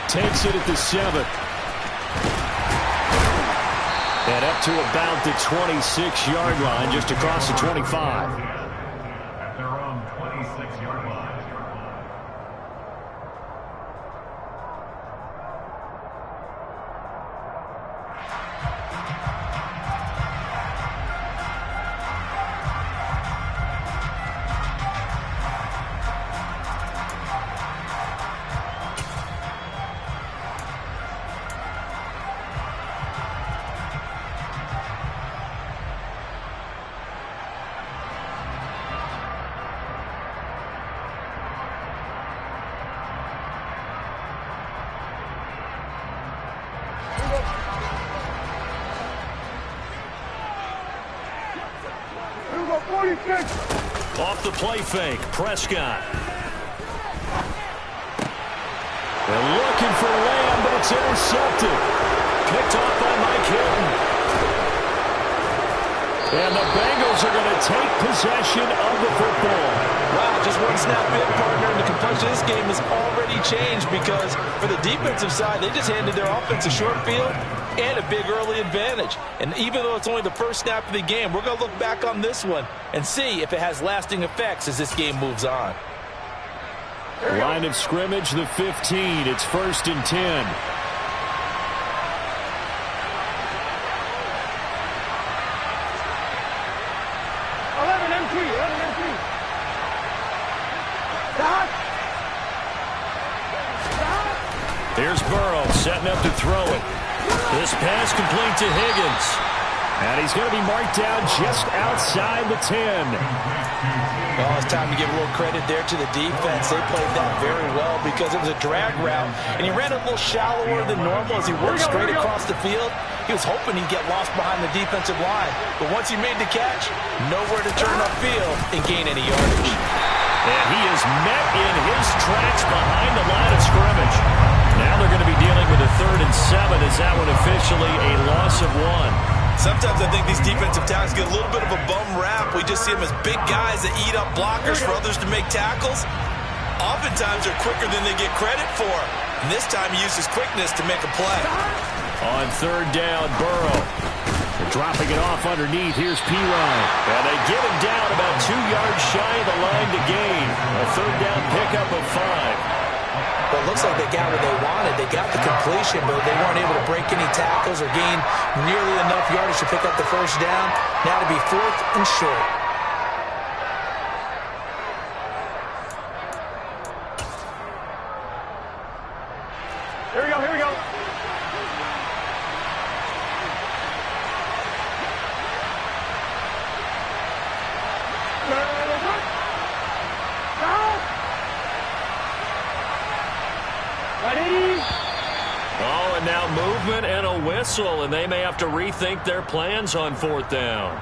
Takes it at the 7. And up to about the 26-yard line, just across the 25. At their own 26-yard line. Off the play fake, Prescott. They're looking for Lamb, but it's intercepted. Picked off by Mike Hilton. And the Bengals are going to take possession of the football. Wow, just one snap in, partner, and the complexion of this game has already changed because for the defensive side, they just handed their offense a short field and a big early advantage. And even though it's only the first snap of the game, we're going to look back on this one and see if it has lasting effects as this game moves on. Line of scrimmage, the 15. It's 1st and 10. Here's Burrow setting up to throw it. This pass complete to Higgins. And he's going to be marked down just outside the 10. Well, it's time to give a little credit there to the defense. They played that very well because it was a drag route, and he ran a little shallower than normal as he worked straight across the field. He was hoping he'd get lost behind the defensive line, but once he made the catch, nowhere to turn upfield and gain any yardage. And he is met in his tracks behind the line of scrimmage. Now they're going to be dealing with a 3rd and 7. Is that one officially a loss of 1? Sometimes I think these defensive tackles get a little bit of a bum rap. We just see them as big guys that eat up blockers for others to make tackles. Oftentimes they're quicker than they get credit for. And this time he used his quickness to make a play. On 3rd down, Burrow. They're dropping it off underneath. Here's Pirine. And they get him down about 2 yards shy of the line to gain. A 3rd down pickup of 5. Well, it looks like they got what they wanted. They got the completion, but they weren't able to break any tackles or gain nearly enough yardage to pick up the 1st down. Now to be 4th and short. Here we go, here we go. Oh, and now movement and a whistle, and they may have to rethink their plans on 4th down.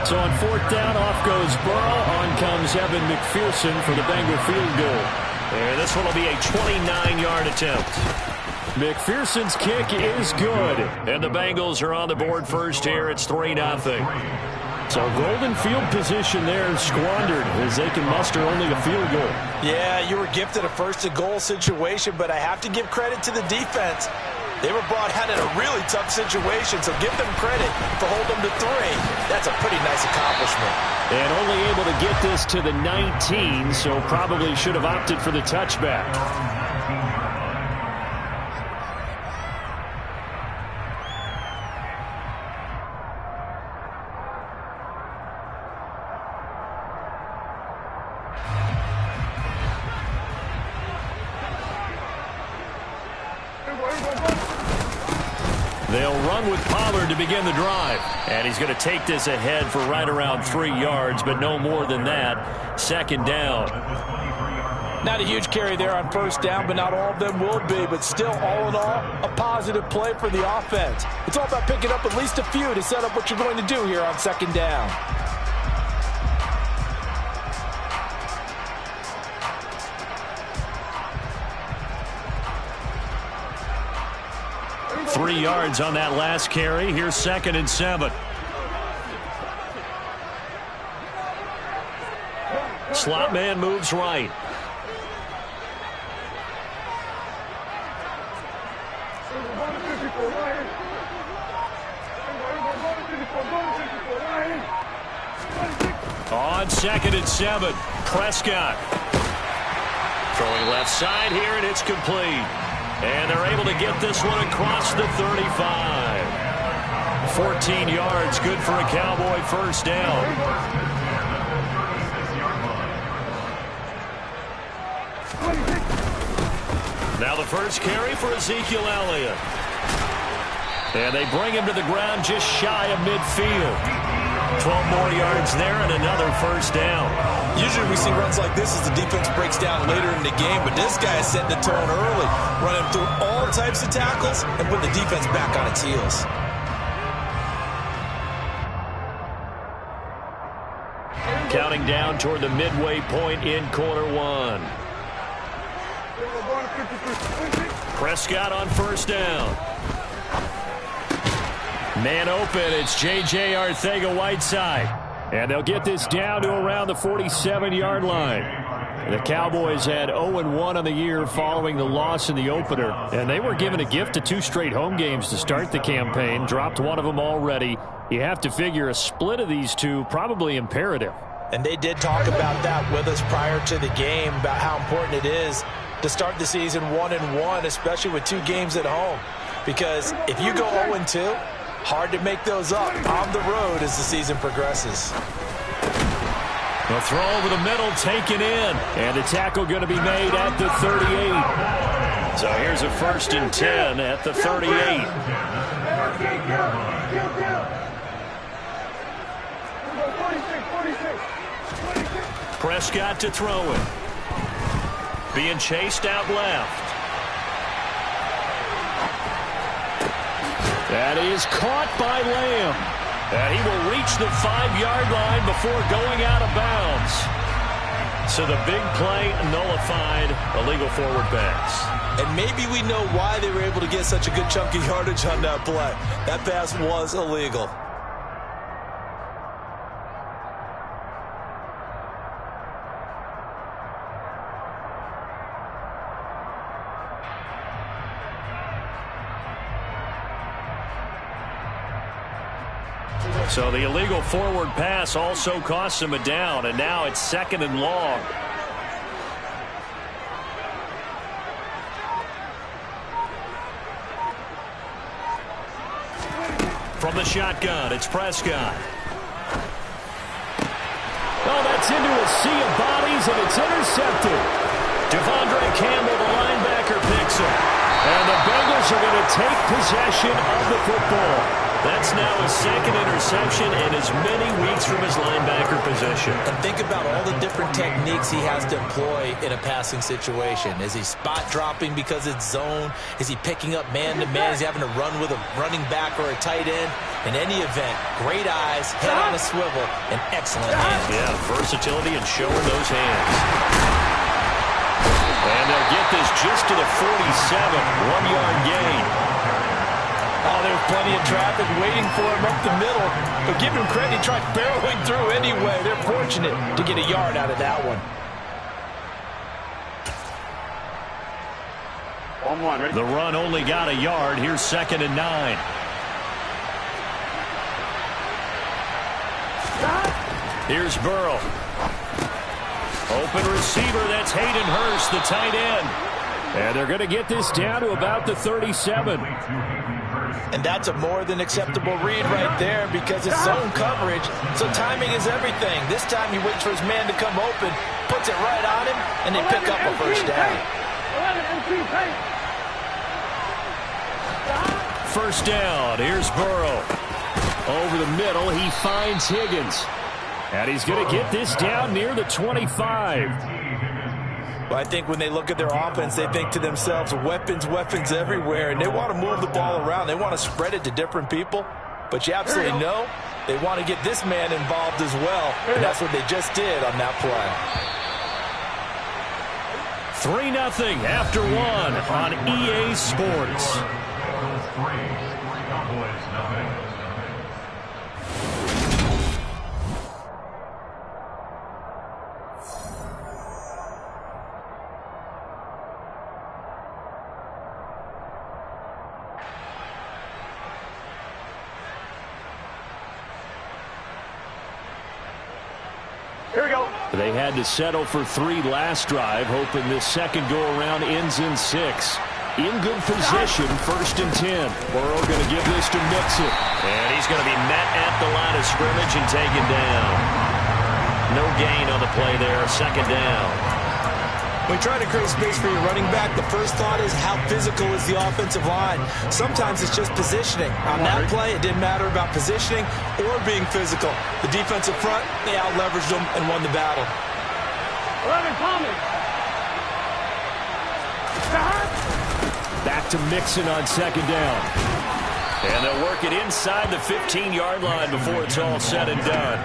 So on 4th down, off goes Burrow. On comes Evan McPherson for the Bengal field goal. And this one will be a 29-yard attempt. McPherson's kick is good, and the Bengals are on the board first here. It's 3-0. So golden field position there squandered as they can muster only a field goal. Yeah, you were gifted a 1st and goal situation, but I have to give credit to the defense. They were brought out in a really tough situation, so give them credit for holding them to 3. That's a pretty nice accomplishment. And only able to get this to the 19, so probably should have opted for the touchback. They'll run with Pollard to begin the drive. And he's going to take this ahead for right around 3 yards, but no more than that. 2nd down. Not a huge carry there on 1st down, but not all of them will be. But still, all in all, a positive play for the offense. It's all about picking up at least a few to set up what you're going to do here on 2nd down. Three yards on that last carry. Here's 2nd and 7. Slot man moves right. On 2nd and 7, Prescott. Throwing left side here, and it's complete. And they're able to get this one across the 35. 14 yards, good for a Cowboy first down. Now the first carry for Ezekiel Elliott. And they bring him to the ground just shy of midfield. 12 more yards there and another first down. Usually we see runs like this as the defense breaks down later in the game, but this guy is setting the tone early, running through all types of tackles and putting the defense back on its heels. Counting down toward the midway point in quarter one. Prescott on first down. Man open, it's J.J. Arcega-Whiteside. And they'll get this down to around the 47-yard line. The Cowboys had 0-1 on the year following the loss in the opener. And they were given a gift of 2 straight home games to start the campaign. Dropped one of them already. You have to figure a split of these two probably imperative. And they did talk about that with us prior to the game, about how important it is to start the season 1-1, especially with 2 games at home. Because if you go 0-2, hard to make those up on the road as the season progresses. The throw over the middle taken in. And the tackle going to be made at the 38. So here's a 1st and 10 at the 38. Prescott to throw it. Being chased out left. That is caught by Lamb. And he will reach the 5-yard line before going out of bounds. So the big play nullified, illegal forward pass. And maybe we know why they were able to get such a good chunk of yardage on that play. That pass was illegal. So the illegal forward pass also costs him a down, and now it's 2nd and long. From the shotgun, it's Prescott. Oh, that's into a sea of bodies, and it's intercepted. Devondre Campbell, the linebacker, picks it. And the Bengals are going to take possession of the football. That's now his 2nd interception in as many weeks from his linebacker position. And think about all the different techniques he has to employ in a passing situation. Is he spot dropping because it's zone? Is he picking up man-to-man? Is he having to run with a running back or a tight end? In any event, great eyes, head on a swivel, and excellent hands. Yeah, versatility and showing those hands. And they'll get this just to the 47, 1-yard gain. Oh, there's plenty of traffic waiting for him up the middle. But give him credit, he tried barreling through anyway. They're fortunate to get a yard out of that one. Ready? The run only got a yard. Here's 2nd and 9. Here's Burrow. Open receiver, that's Hayden Hurst, the tight end. And they're going to get this down to about the 37. And that's a more than acceptable read right there because it's zone coverage, so timing is everything. This time he waits for his man to come open, puts it right on him, and they pick up a first down. First down, here's Burrow. Over the middle, he finds Higgins. And he's going to get this down near the 25. Well, I think when they look at their offense, they think to themselves, weapons, weapons everywhere, and they want to move the ball around. They want to spread it to different people, but you absolutely know they want to get this man involved as well, and that's what they just did on that play. 3-0 after 1 on EA Sports. Cowboys, nothing. Here we go. They had to settle for 3 last drive, hoping this second go-around ends in 6. In good position, 1st and 10. Burrow going to give this to Mixon. And he's going to be met at the line of scrimmage and taken down. No gain on the play there, 2nd down. When you try to create space for your running back, the first thought is how physical is the offensive line. Sometimes it's just positioning. On that play, it didn't matter about positioning or being physical. The defensive front, they out-leveraged them and won the battle. 11 coming. Back to Mixon on 2nd down. And they'll work it inside the 15-yard line before it's all said and done.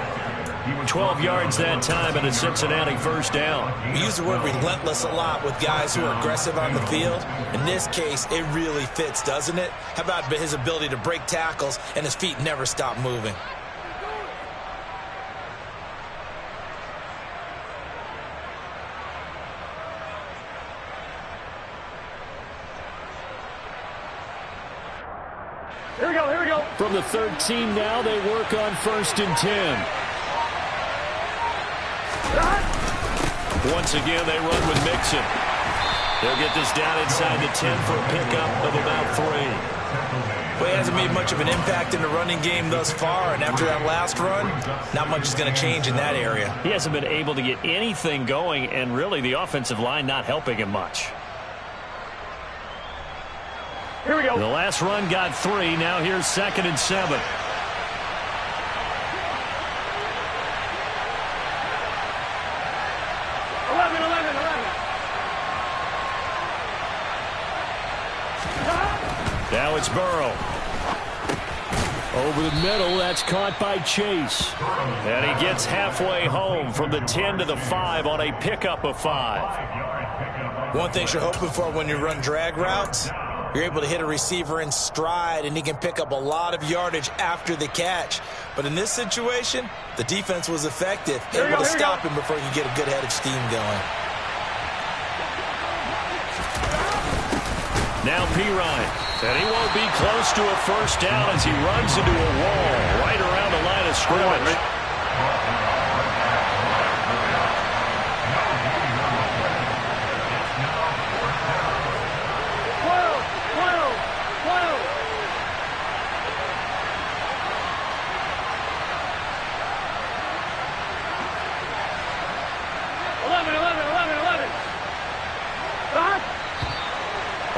12 yards that time and a Cincinnati 1st down. We use the word relentless a lot with guys who are aggressive on the field. In this case, it really fits, doesn't it? How about his ability to break tackles and his feet never stop moving? Here we go, here we go. From the 13 now, they work on 1st and 10. Once again, they run with Mixon. They'll get this down inside the 10 for a pickup of about 3. Well, he hasn't made much of an impact in the running game thus far, and after that last run, not much is going to change in that area. He hasn't been able to get anything going, and really the offensive line not helping him much. Here we go. The last run got 3. Now here's 2nd and 7. Now it's Burrow. Over the middle, that's caught by Chase. And he gets halfway home from the 10 to the 5 on a pickup of 5. One thing you're hoping for when you run drag routes, you're able to hit a receiver in stride, and he can pick up a lot of yardage after the catch. But in this situation, the defense was effective, able to stop him before he could get a good head of steam going. Now Pirine. And he won't be close to a 1st down as he runs into a wall right around the line of scrimmage.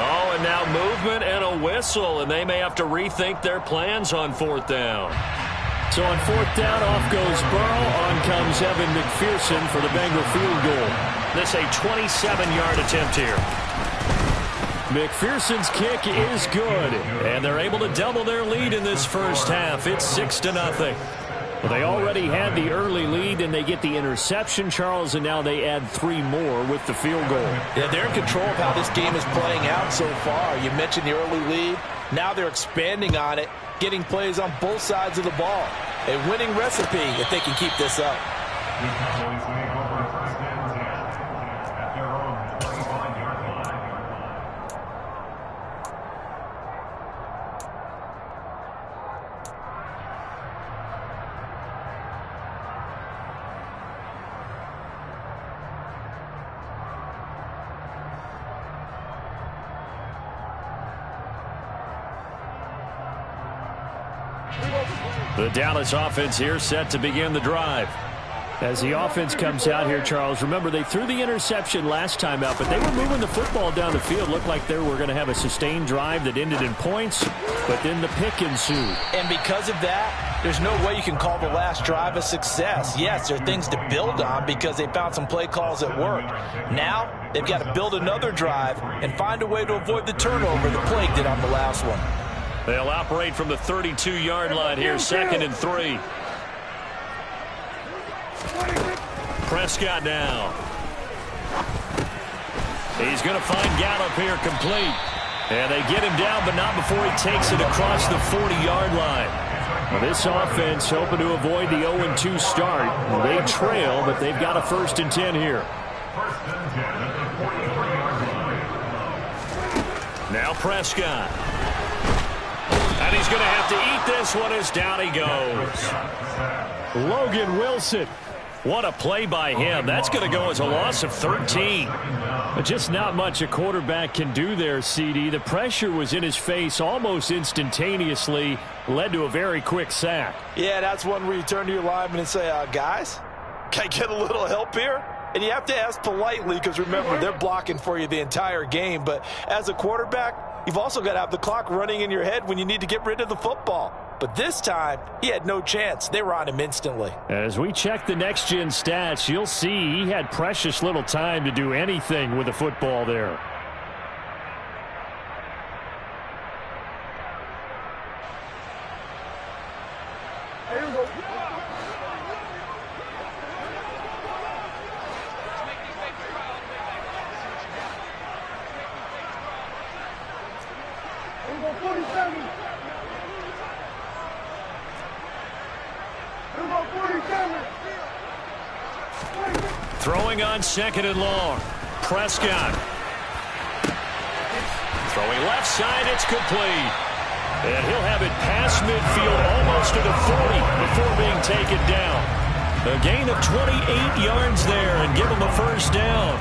Oh, and now movement and a whistle, and they may have to rethink their plans on 4th down. So on 4th down, off goes Burrow. On comes Evan McPherson for the Bengal field goal. This a 27-yard attempt here. McPherson's kick is good, and they're able to double their lead in this first half. It's 6-0. Well, they already had the early lead, and they get the interception, Charles, and now they add 3 more with the field goal. Yeah, they're in control of how this game is playing out so far. You mentioned the early lead. Now they're expanding on it, getting plays on both sides of the ball. A winning recipe if they can keep this up. The Dallas offense here set to begin the drive. As the offense comes out here, Charles, remember they threw the interception last time out, but they were moving the football down the field. Looked like they were going to have a sustained drive that ended in points, but then the pick ensued. And because of that, there's no way you can call the last drive a success. Yes, there are things to build on because they found some play calls that worked. Now, they've got to build another drive and find a way to avoid the turnover the Plague did on the last one. They'll operate from the 32-yard line here, 2nd and 3. Prescott now. He's going to find Gallup here complete. And they get him down, but not before he takes it across the 40-yard line. Well, this offense hoping to avoid the 0-2 start. They trail, but they've got a 1st and 10 here. Now Prescott. And he's going to have to eat this one as down he goes. Logan Wilson What a play by him. That's going to go as a loss of 13. But just not much a quarterback can do there, CD. The pressure was in his face almost instantaneously, led to a very quick sack. Yeah, that's one where you turn to your lineman and say, guys, can I get a little help here? And you have to ask politely because, remember, they're blocking for you the entire game. But as a quarterback, you've also got to have the clock running in your head when you need to get rid of the football. But this time, he had no chance. They were on him instantly. As we check the next-gen stats, you'll see he had precious little time to do anything with the football there. Here we go. Here we go, 47. Throwing on 2nd and long. Prescott. Throwing left side, it's complete. And he'll have it past midfield almost to the 40 before being taken down. A gain of 28 yards there and give him a first down.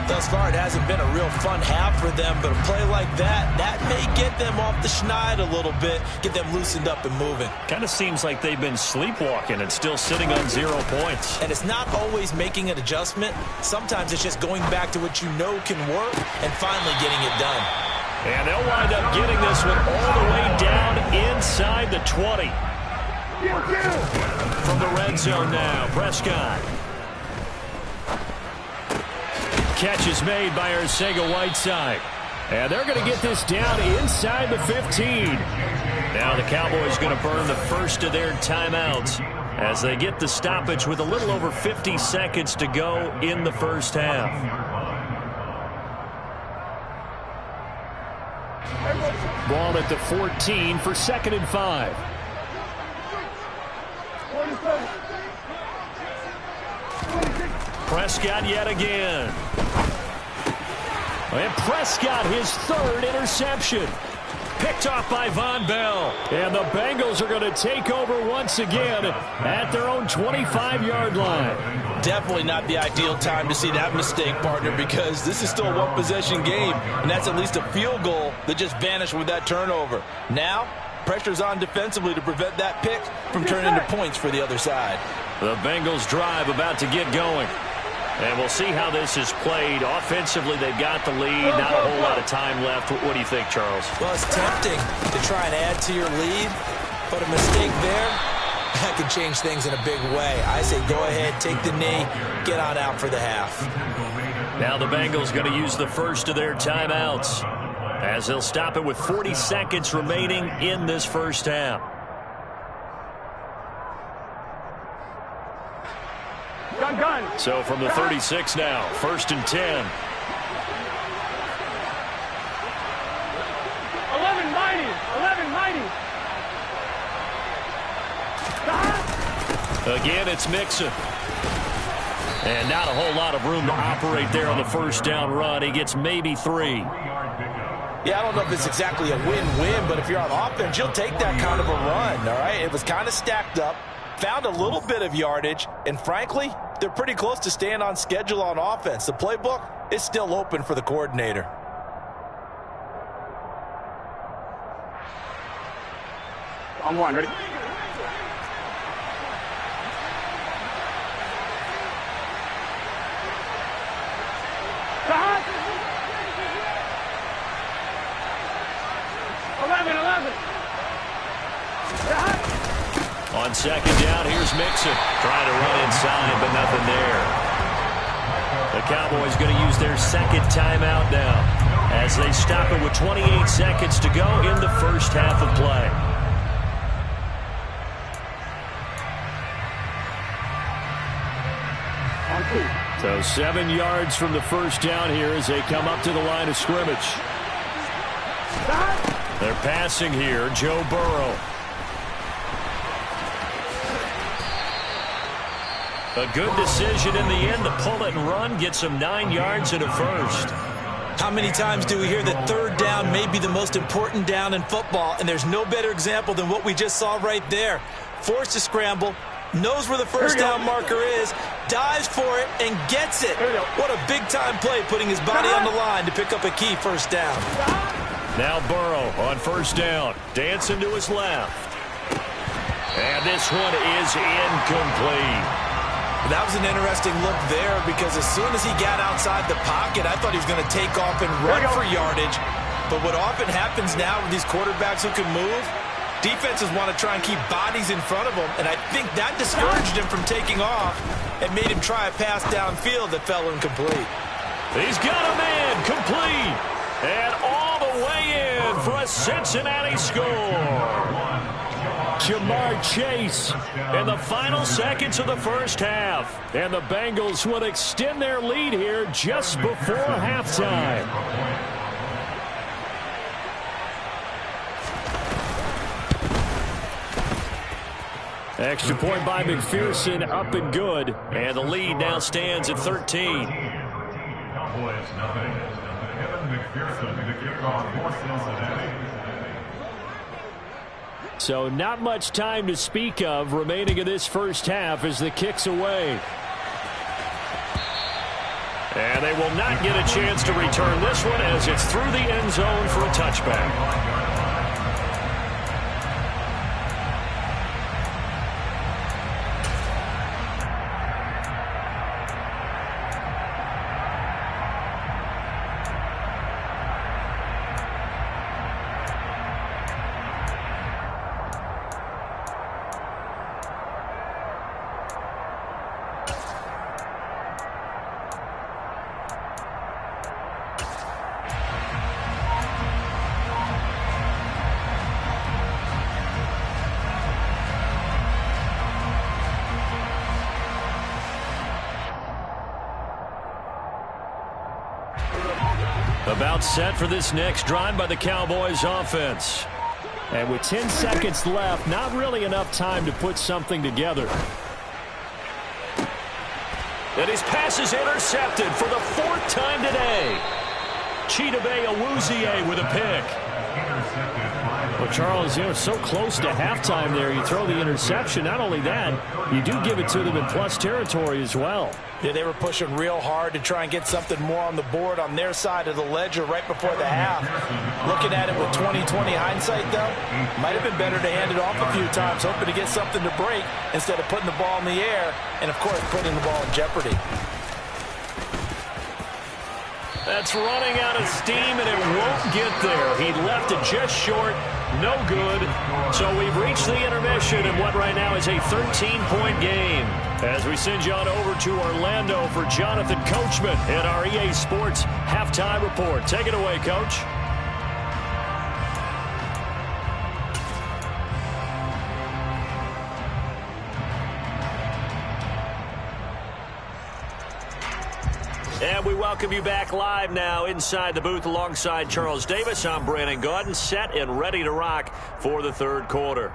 Thus far, it hasn't been a real fun half for them, but a play like that may get them off the schneid a little bit, get them loosened up and moving. Kind of seems like they've been sleepwalking and still sitting on 0 points. And it's not always making an adjustment. Sometimes it's just going back to what you know can work and finally getting it done. And they'll wind up getting this one all the way down inside the 20. From the red zone now, Prescott. Catch is made by Arcega-Whiteside. And they're going to get this down inside the 15. Now the Cowboys going to burn the first of their timeouts as they get the stoppage with a little over 50 seconds to go in the first half. Ball at the 14 for 2nd and 5. Prescott yet again. And Prescott, his 3rd interception. Picked off by Von Bell. And the Bengals are going to take over once again at their own 25-yard line. Definitely not the ideal time to see that mistake, partner, because this is still a one-possession game, and that's at least a field goal that just vanished with that turnover. Now, pressure's on defensively to prevent that pick from turning into points for the other side. The Bengals drive about to get going. And we'll see how this is played. Offensively, they've got the lead. Not a whole lot of time left. What do you think, Charles? Well, it's tempting to try and add to your lead, but a mistake there, that could change things in a big way. I say go ahead, take the knee, get on out for the half. Now the Bengals going to use the first of their timeouts as they'll stop it with 40 seconds remaining in this first half. Gun. So from the 36 now, 1st and 10. 11-90. Again, it's Mixon. And not a whole lot of room to operate there on the first down run. He gets maybe 3. Yeah, I don't know if it's exactly a win-win, but if you're on offense, you'll take that kind of a run, all right? It was kind of stacked up, found a little bit of yardage, and frankly, they're pretty close to staying on schedule on offense. The playbook is still open for the coordinator. On 1, ready? Stop! 11. Stop! On 2nd down, here's Mixon. Trying to run inside, but nothing there. The Cowboys going to use their 2nd timeout now as they stop it with 28 seconds to go in the first half of play. So 7 yards from the first down here as they come up to the line of scrimmage. They're passing here, Joe Burrow. A good decision in the end to pull it and run, gets him 9 yards and a first. How many times do we hear that 3rd down may be the most important down in football, and there's no better example than what we just saw right there. Forced to scramble, Knows where the first down marker is, dives for it, and gets it. What a big-time play, putting his body on the line to pick up a key first down. Now Burrow on first down. Dancing to his left. And this one is incomplete. That was an interesting look there because as soon as he got outside the pocket, I thought he was going to take off and run for yardage. But what often happens now with these quarterbacks who can move, defenses want to try and keep bodies in front of them, and I think that discouraged him from taking off and made him try a pass downfield that fell incomplete. He's got a man complete, and all the way in for a Cincinnati score. Jamar Chase in the final seconds of the first half, and the Bengals will extend their lead here just before halftime. Extra point by McPherson, up and good. And the lead now stands at 13. Cowboys nothing. Evan McPherson, the kickoff for Cincinnati. So not much time to speak of remaining in this first half as the kick's away. And they will not get a chance to return this one as it's through the end zone for a touchback. About set for this next drive by the Cowboys offense. And with 10 seconds left, not really enough time to put something together. And his pass is intercepted for the fourth time today. Chidobe Awuzie with a pick. Well, Charles, so close to halftime there. You throw the interception. Not only that, you do give it to them in plus territory as well. Yeah, they were pushing real hard to try and get something more on the board on their side of the ledger right before the half. Looking at it with 20/20 hindsight, though, might have been better to hand it off a few times, hoping to get something to break instead of putting the ball in the air and, of course, putting the ball in jeopardy. That's running out of steam, and it won't get there. He left it just short. No good. So we've reached the intermission in what right now is a 13-point game. As we send you on over to Orlando for Jonathan Coachman in our EA Sports Halftime Report. Take it away, Coach. And we welcome you back live now inside the booth alongside Charles Davis. I'm Brandon Gaudin, set and ready to rock for the third quarter.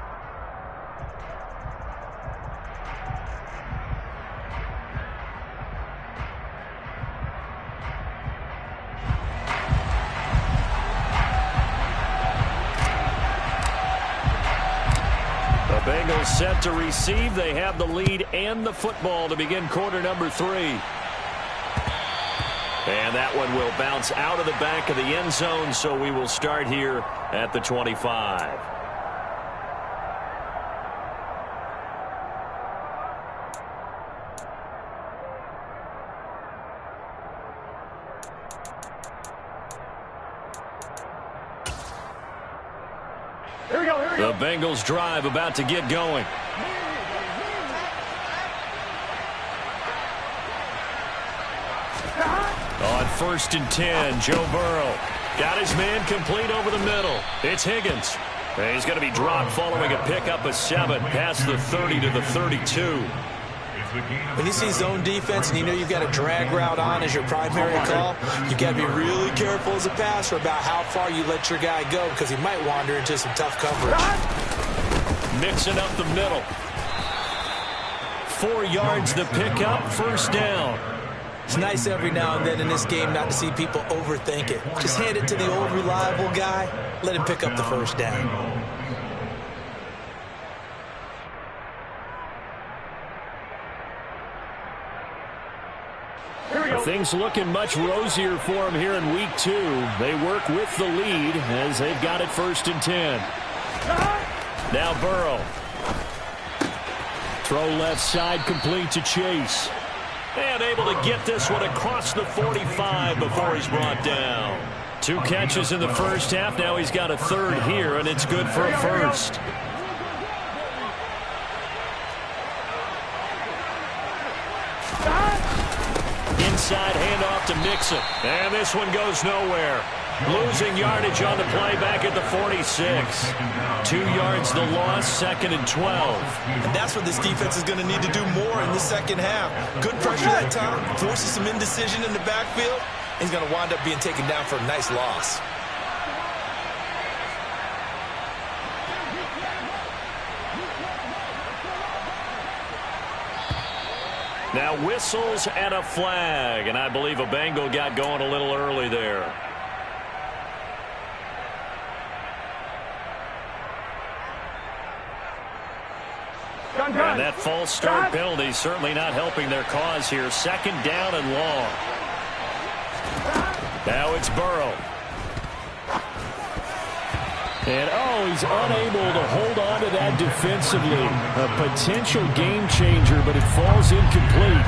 The Bengals set to receive. They have the lead and the football to begin quarter number 3. And that one will bounce out of the back of the end zone, so we will start here at the 25. Here we go. The Bengals drive about to get going. On 1st and 10, Joe Burrow got his man complete over the middle. It's Higgins. And he's going to be dropped following a pickup of 7 past the 30 to the 32. When you see zone defense and you know you've got a drag route on as your primary call, you've got to be really careful as a passer about how far you let your guy go because he might wander into some tough coverage. Mixing up the middle. 4 yards the pickup, 1st down. It's nice every now and then in this game not to see people overthink it. Just hand it to the old reliable guy. Let him pick up the 1st down. Things looking much rosier for him here in week 2. They work with the lead as they've got it 1st and 10. Now Burrow. Throw left side complete to Chase. And able to get this one across the 45 before he's brought down. 2 catches in the first half. Now he's got a 3rd here, and it's good for a 1st. Inside handoff to Mixon. And this one goes nowhere. Losing yardage on the play back at the 46. 2 yards the loss, 2nd and 12. And that's what this defense is going to need to do more in the second half. Good pressure that time, forces some indecision in the backfield. He's going to wind up being taken down for a nice loss. Now whistles and a flag, and I believe a Bengal got going a little early there. And that false start penalty certainly not helping their cause here. 2nd down and long. Now it's Burrow. And, he's unable to hold on to that defensively. A potential game changer, but it falls incomplete.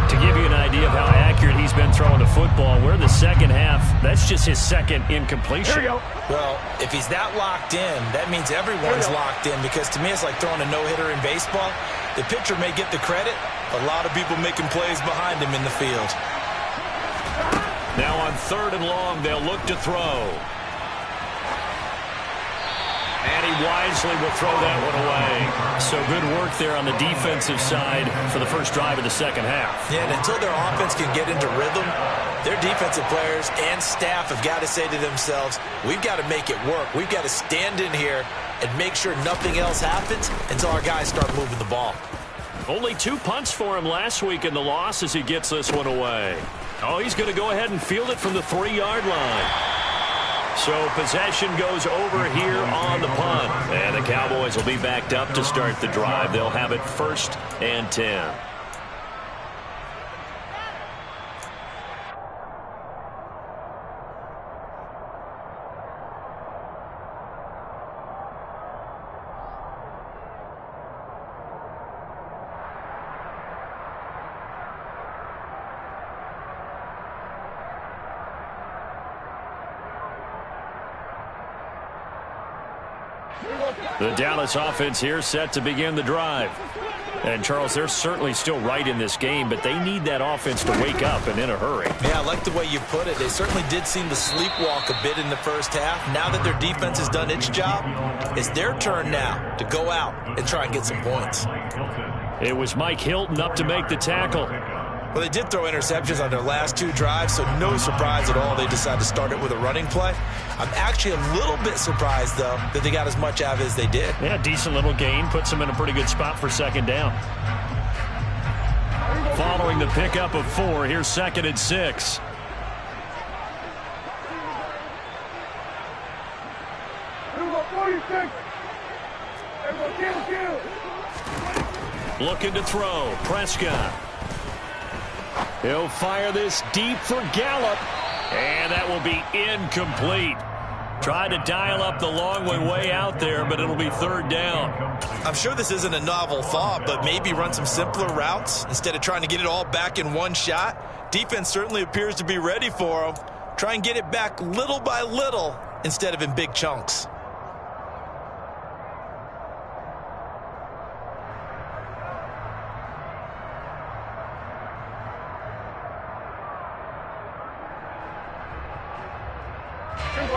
To give you an idea of how accurate he's been throwing the football, we're in the second half. That's just his 2nd incompletion. Well, if he's that locked in, that means everyone's locked in, because to me it's like throwing a no-hitter in baseball. The pitcher may get the credit, but a lot of people making plays behind him in the field. Now on 3rd and long, they'll look to throw. And he wisely will throw that one away. So good work there on the defensive side for the first drive of the second half. Yeah, and until their offense can get into rhythm, their defensive players and staff have got to say to themselves, we've got to make it work. We've got to stand in here and make sure nothing else happens until our guys start moving the ball. Only 2 punts for him last week in the loss as he gets this one away. He's going to go ahead and field it from the 3-yard line. So possession goes over here on the punt. And the Cowboys will be backed up to start the drive. They'll have it 1st and 10. The Dallas offense here set to begin the drive. And, Charles, they're certainly still right in this game, but they need that offense to wake up and in a hurry. Yeah, I like the way you put it. They certainly did seem to sleepwalk a bit in the first half. Now that their defense has done its job, it's their turn now to go out and try and get some points. It was Mike Hilton up to make the tackle. Well, they did throw interceptions on their last 2 drives, so no surprise at all they decided to start it with a running play. I'm actually a little bit surprised, though, that they got as much out of it as they did. Yeah, decent little gain. Puts them in a pretty good spot for 2nd down. Following the pickup of 4, here's 2nd and 6. Looking to throw. Prescott. He'll fire this deep for Gallup. And that will be incomplete. Tried to dial up the long way out there, but it'll be 3rd down. I'm sure this isn't a novel thought, but maybe run some simpler routes instead of trying to get it all back in one shot. Defense certainly appears to be ready for them. Try and get it back little by little instead of in big chunks.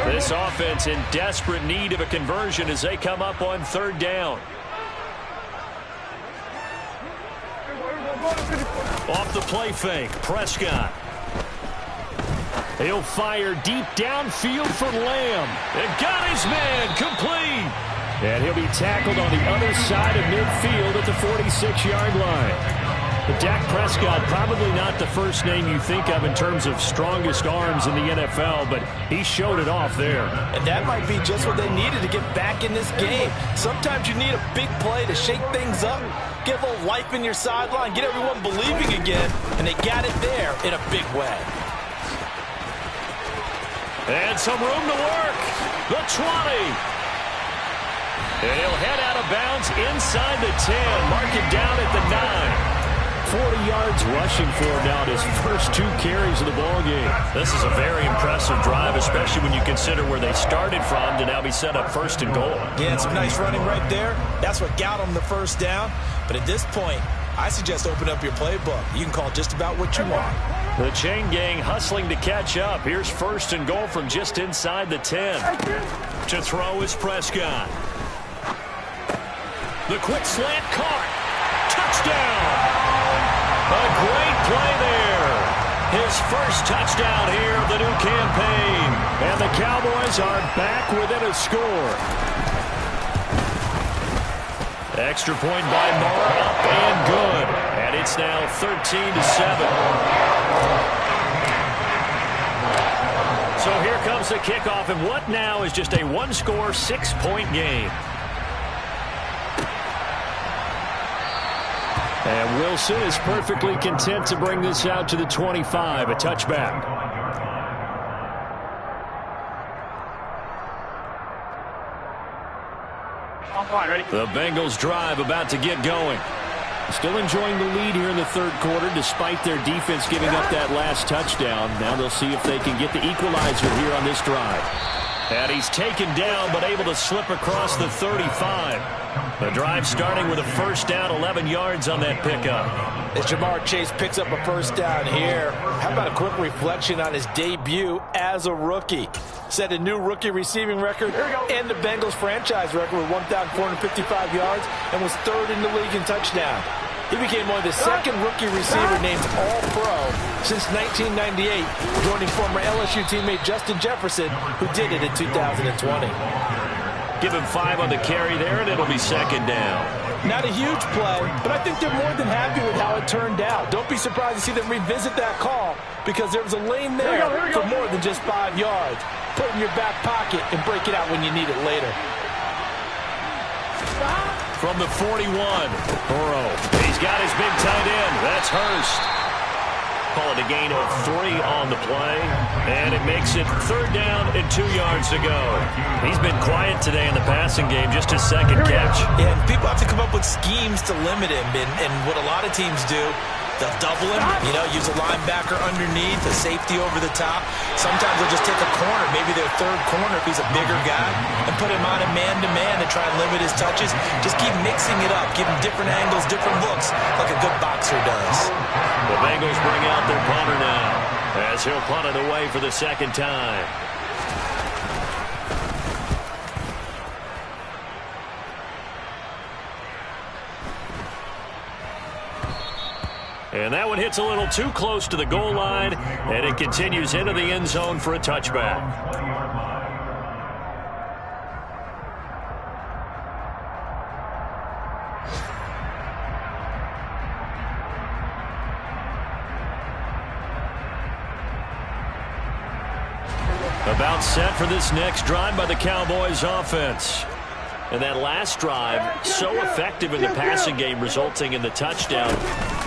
This offense in desperate need of a conversion as they come up on 3rd down. Off the play fake, Prescott. He'll fire deep downfield for Lamb. And got his man complete. And he'll be tackled on the other side of midfield at the 46-yard line. Dak Prescott, probably not the first name you think of in terms of strongest arms in the NFL, but he showed it off there. And that might be just what they needed to get back in this game. Sometimes you need a big play to shake things up, get a little life in your sideline, get everyone believing again, and they got it there in a big way. And some room to work. The 20. And he'll head out of bounds inside the 10. Mark it down at the 9. 40 yards rushing for him now in his first 2 carries of the ballgame. This is a very impressive drive, especially when you consider where they started from to now be set up 1st and goal. Yeah, some nice running right there. That's what got them the first down. But at this point, I suggest open up your playbook. You can call just about what you want. The chain gang hustling to catch up. Here's 1st and goal from just inside the 10. To throw is Prescott. The quick slant caught. Touchdown. A great play there. His first touchdown here of the new campaign. And the Cowboys are back within a score. Extra point by Moore, up and good. And it's now 13-7. So here comes the kickoff, and what now is just a 1-score, 6-point game. And Wilson is perfectly content to bring this out to the 25, a touchback. I'm fine, ready? The Bengals drive about to get going. Still enjoying the lead here in the 3rd quarter despite their defense giving up that last touchdown. Now they'll see if they can get the equalizer here on this drive. And he's taken down but able to slip across the 35. The drive starting with a 1st down, 11 yards on that pickup. As Jamar Chase picks up a 1st down here, how about a quick reflection on his debut as a rookie? Set a new rookie receiving record and the Bengals franchise record with 1,455 yards and was 3rd in the league in touchdown. He became only the 2nd rookie receiver named All-Pro since 1998, joining former LSU teammate Justin Jefferson, who did it in 2020. Give him 5 on the carry there, and it'll be 2nd down. Not a huge play, but I think they're more than happy with how it turned out. Don't be surprised to see them revisit that call because there was a lane there for more than just 5 yards. Put it in your back pocket and break it out when you need it later. From the 41, Burrow. He's got his big tight end. That's Hurst. Call it a gain of 3 on the play, and it makes it 3rd down and 2 yards to go. He's been quiet today in the passing game, just his 2nd catch. Yeah, and people have to come up with schemes to limit him, and what a lot of teams do, they'll double him, use a linebacker underneath, a safety over the top. Sometimes they'll just take a corner, maybe their 3rd corner if he's a bigger guy, and put him on a man-to-man to try and limit his touches. Just keep mixing it up, give him different angles, different looks, like a good boxer does. The Bengals bring out their punter now, as he'll punt it away for the 2nd time. And that one hits a little too close to the goal line, and it continues into the end zone for a touchback. About set for this next drive by the Cowboys offense. And that last drive, so effective in the passing game, resulting in the touchdown.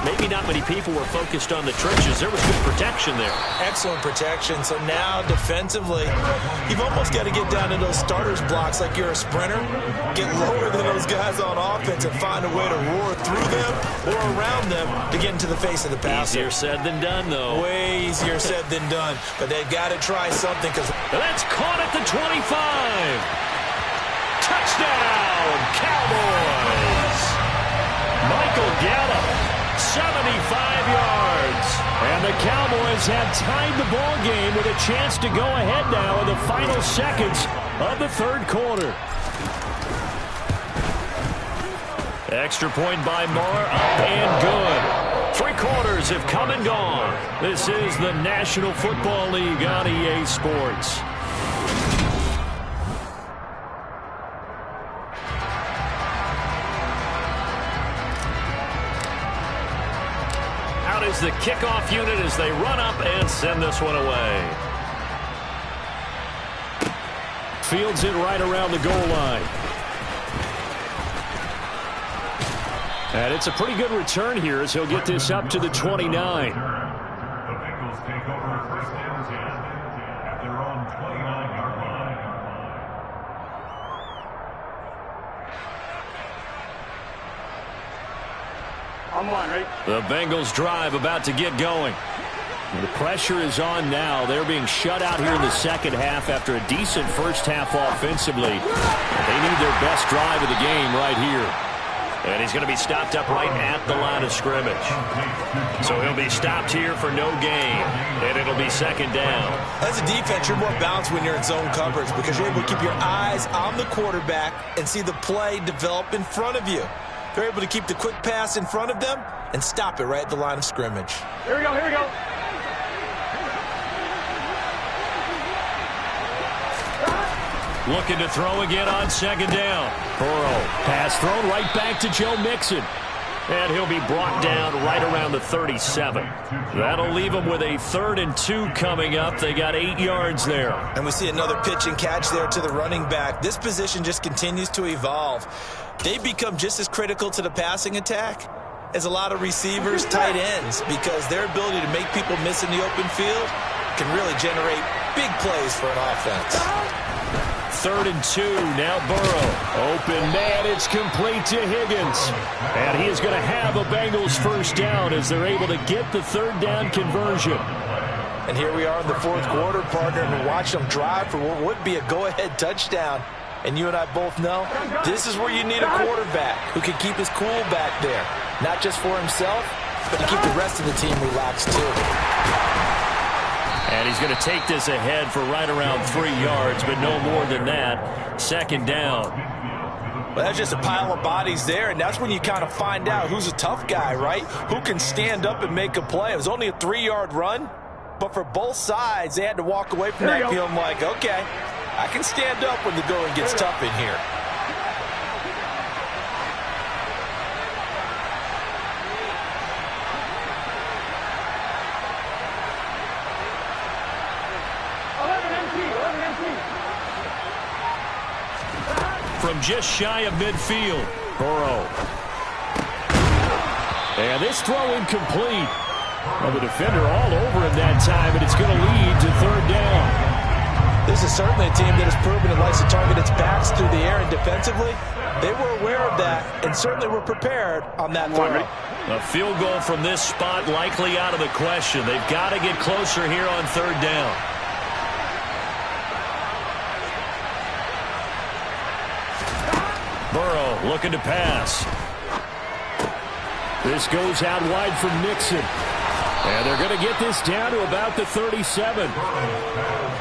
Maybe not many people were focused on the trenches. There was good protection there. Excellent protection. So now defensively, you've almost got to get down to those starters blocks like you're a sprinter. Get lower than those guys on offense and find a way to roar through them or around them to get into the face of the passer. Easier said than done, though. Way easier said than done. But they've got to try something. That's caught at the 25. Touchdown, Cowboys! Michael Gallup, 75 yards. And the Cowboys have tied the ball game with a chance to go ahead now in the final seconds of the 3rd quarter. Extra point by Moore, up and good. 3 quarters have come and gone. This is the National Football League on EA Sports. goes the kickoff unit as they run up and send this one away. Fields it right around the goal line. And it's a pretty good return here as he'll get this up to the 29. The Bengals take over first and 10 at their own 29-yard line. I'm on, right? The Bengals drive about to get going. The pressure is on now. They're being shut out here in the second half after a decent first half offensively. They need their best drive of the game right here. And he's going to be stopped up right at the line of scrimmage. So he'll be stopped here for no gain, and it'll be second down. As a defense, you're more balanced when you're in zone coverage because you're able to keep your eyes on the quarterback and see the play develop in front of you. They're able to keep the quick pass in front of them and stop it right at the line of scrimmage. Here we go, here we go. Looking to throw again on second down. Burrow, pass thrown right back to Joe Mixon. And he'll be brought down right around the 37. That'll leave him with a 3rd and 2 coming up. They got 8 yards there. And we see another pitch and catch there to the running back. This position just continues to evolve. They become just as critical to the passing attack as a lot of receivers, tight ends, because their ability to make people miss in the open field can really generate big plays for an offense. 3rd and 2, now Burrow. Open man, it's complete to Higgins. And he is going to have a Bengals first down as they're able to get the 3rd down conversion. And here we are in the 4th quarter, partner, and watch them drive for what would be a go-ahead touchdown. And you and I both know this is where you need a quarterback who can keep his cool back there. Not just for himself, but to keep the rest of the team relaxed too. And he's going to take this ahead for right around 3 yards, but no more than that. Second down. Well, that's just a pile of bodies there, and that's when you kind of find out who's a tough guy, right? Who can stand up and make a play. It was only a 3-yard run, but for both sides, they had to walk away from that feeling like, okay, I can stand up when the going gets tough in here. From just shy of midfield, Burrow. And this throw incomplete. Well, the defender all over him that time, and it's going to lead to 3rd down. This is certainly a team that has proven it likes to target its backs through the air, and defensively, they were aware of that and certainly were prepared on that throw. A field goal from this spot likely out of the question. They've got to get closer here on 3rd down. Burrow looking to pass. This goes out wide from Mixon. And they're going to get this down to about the 37.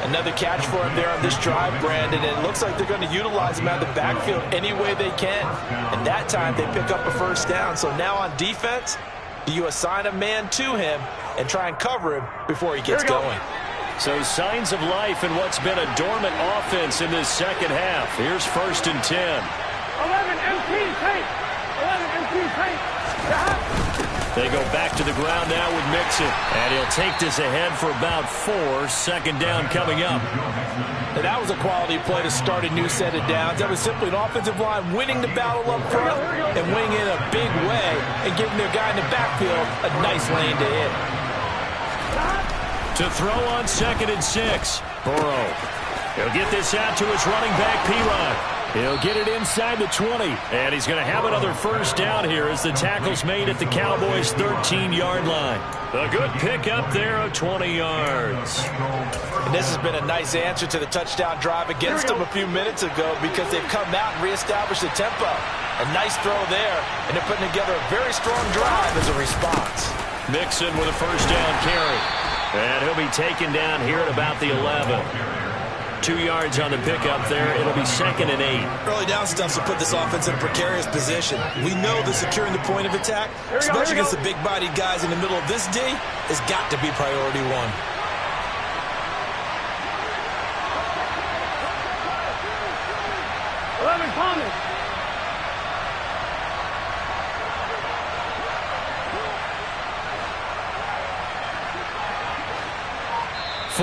Another catch for him there on this drive, Brandon. And it looks like they're going to utilize him out of the backfield any way they can. And that time they pick up a first down. So now on defense, do you assign a man to him and try and cover him before he gets going? So signs of life in what's been a dormant offense in this second half. Here's 1st and 10. 11 MP tape. 11 MP tape. They go back to the ground now with Mixon. And he'll take this ahead for about 4. Second down coming up. And that was a quality play to start a new set of downs. That was simply an offensive line winning the battle up front and winning in a big way and giving their guy in the backfield a nice lane to hit. To throw on 2nd and 6. Burrow. He'll get this out to his running back, P-Rod. He'll get it inside the 20. And he's going to have another first down here as the tackle's made at the Cowboys' 13-yard line. A good pickup there of 20 yards. And this has been a nice answer to the touchdown drive against them a few minutes ago because they've come out and reestablished the tempo. A nice throw there, and they're putting together a very strong drive as a response. Mixon with a first down carry. And he'll be taken down here at about the 11. 2 yards on the pickup there. It'll be 2nd and 8. Early down stuff to put this offense in a precarious position. We know that securing the point of attack, especially against the big-bodied guys in the middle of this D, has got to be priority 1.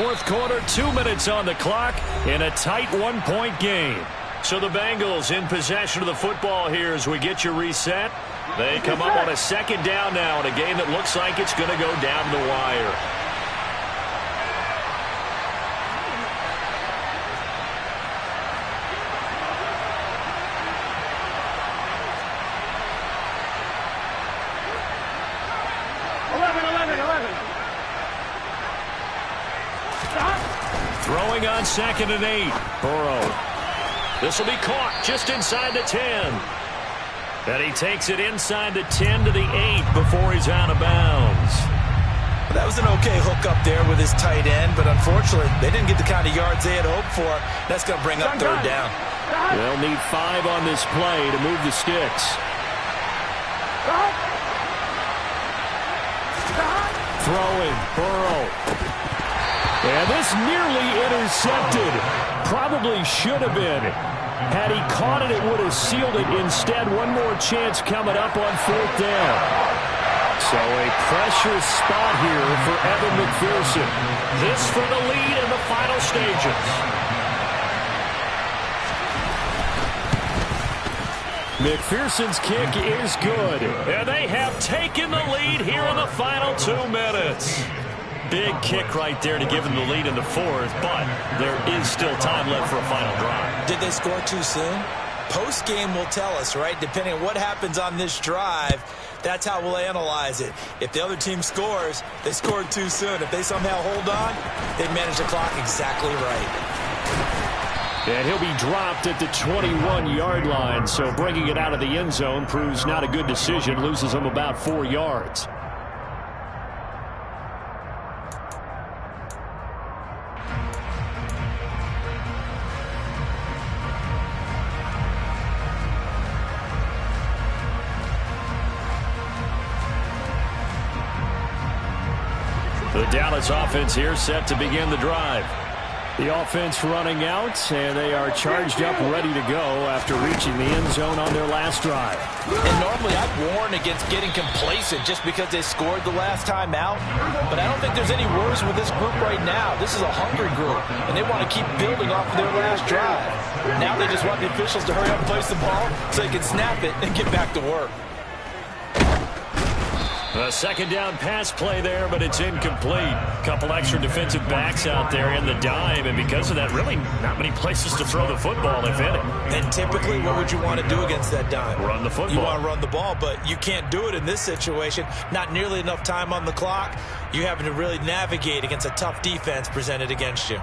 fourth quarter, 2 minutes on the clock in a tight 1-point game. So the Bengals in possession of the football here as we get you reset. They come up on a second down now in a game that looks like it's going to go down the wire. Throwing on 2nd and 8. Burrow. This will be caught just inside the 10. And he takes it inside the 10 to the 8 before he's out of bounds. That was an okay hook up there with his tight end, but unfortunately, they didn't get the kind of yards they had hoped for. That's going to bring up 3rd down. They'll need 5 on this play to move the sticks. Throwing. Burrow. And this nearly intercepted. Probably should have been. Had he caught it, it would have sealed it. Instead, one more chance coming up on 4th down. So a pressure spot here for Evan McPherson. This for the lead in the final stages. McPherson's kick is good. And they have taken the lead here in the final 2 minutes. Big kick right there to give them the lead in the 4th, but there is still time left for a final drive. Did they score too soon? Post-game will tell us, right? Depending on what happens on this drive, that's how we'll analyze it. If the other team scores, they scored too soon. If they somehow hold on, they manage the clock exactly right. And he'll be dropped at the 21-yard line, so bringing it out of the end zone proves not a good decision, loses him about 4 yards. The Dallas offense here set to begin the drive. The offense running out, and they are charged up, ready to go after reaching the end zone on their last drive. And normally I'd warn against getting complacent just because they scored the last time out. But I don't think there's any worries with this group right now. This is a hungry group, and they want to keep building off of their last drive. Now they just want the officials to hurry up and place the ball so they can snap it and get back to work. A 2nd down pass play there, but it's incomplete. Couple extra defensive backs out there in the dime, and because of that, really not many places to throw the football, if any. And typically, what would you want to do against that dime? Run the football. You want to run the ball, but you can't do it in this situation. Not nearly enough time on the clock. You're having to really navigate against a tough defense presented against you.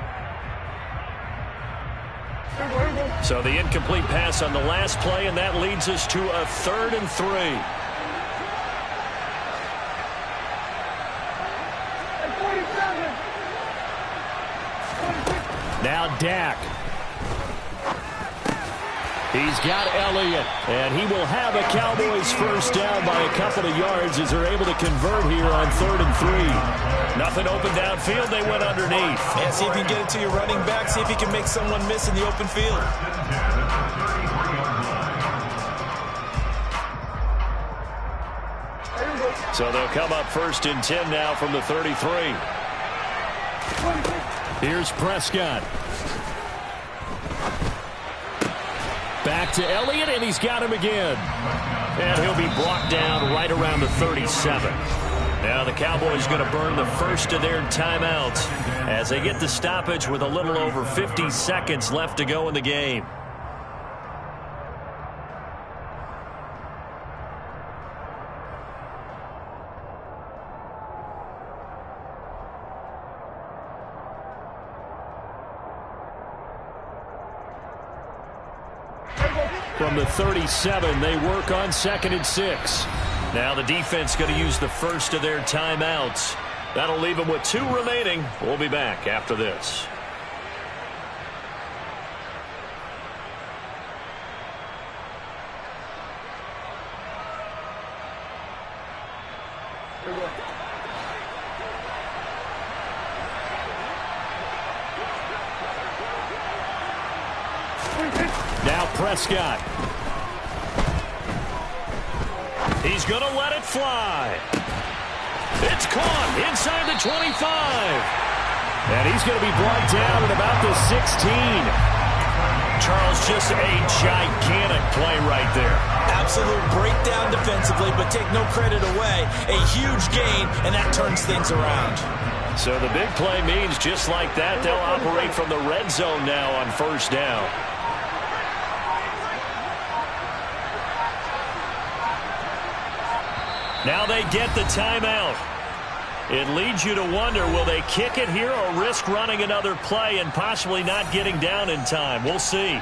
So the incomplete pass on the last play, and that leads us to a 3rd and 3. Now Dak. He's got Elliott, and he will have a Cowboys first down by a couple of yards as they're able to convert here on 3rd and 3. Nothing open downfield. They went underneath. And see if you can get it to your running back. See if you can make someone miss in the open field. So they'll come up 1st and 10 now from the 33. Here's Prescott. Back to Elliott, and he's got him again. And he'll be brought down right around the 37. Now the Cowboys going to burn the first of their timeouts as they get the stoppage with a little over 50 seconds left to go in the game. From the 37, they work on 2nd and 6. Now the defense going to use the first of their timeouts. That'll leave them with 2 remaining. We'll be back after this. Now Prescott. He's going to let it fly. It's caught inside the 25. And he's going to be brought down at about the 16. Charles, just a gigantic play right there. Absolute breakdown defensively, but take no credit away. A huge gain, and that turns things around. So the big play means just like that, they'll operate from the red zone now on first down. Now they get the timeout. It leads you to wonder, will they kick it here or risk running another play and possibly not getting down in time? We'll see.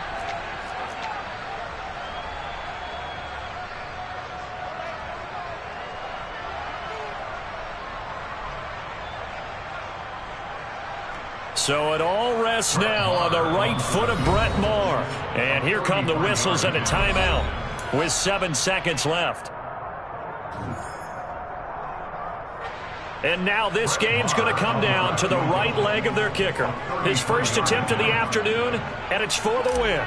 So it all rests now on the right foot of Brett Maher. And here come the whistles and a timeout with 7 seconds left. And now this game's going to come down to the right leg of their kicker. His first attempt of the afternoon, and it's for the win.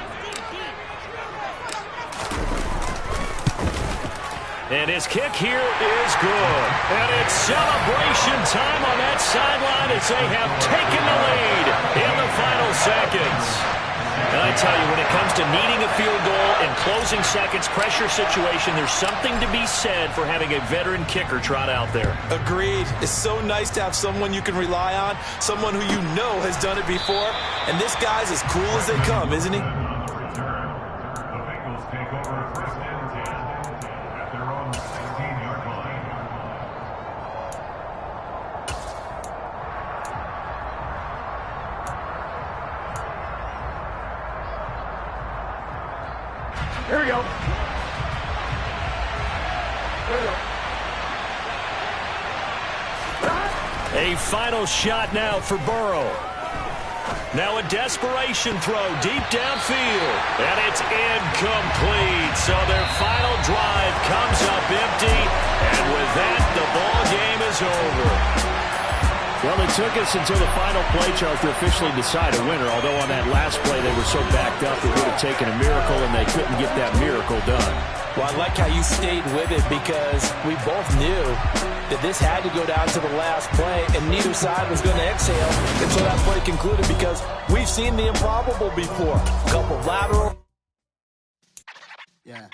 And his kick here is good. And it's celebration time on that sideline as they have taken the lead in the final seconds. And I tell you, when it comes to needing a field goal in closing seconds, pressure situation, there's something to be said for having a veteran kicker trot out there. Agreed. It's so nice to have someone you can rely on, someone who you know has done it before. And this guy's as cool as they come, isn't he? Here we go. A final shot now for Burrow. Now a desperation throw deep downfield. And it's incomplete. So their final drive comes up empty. And with that, the ball game is over. Well, it took us until the final play, Charles, to officially decide a winner. Although on that last play they were so backed up it would have taken a miracle, and they couldn't get that miracle done. Well, I like how you stayed with it because we both knew that this had to go down to the last play, and neither side was going to exhale until that play concluded because we've seen the improbable before. A couple lateral. Yeah.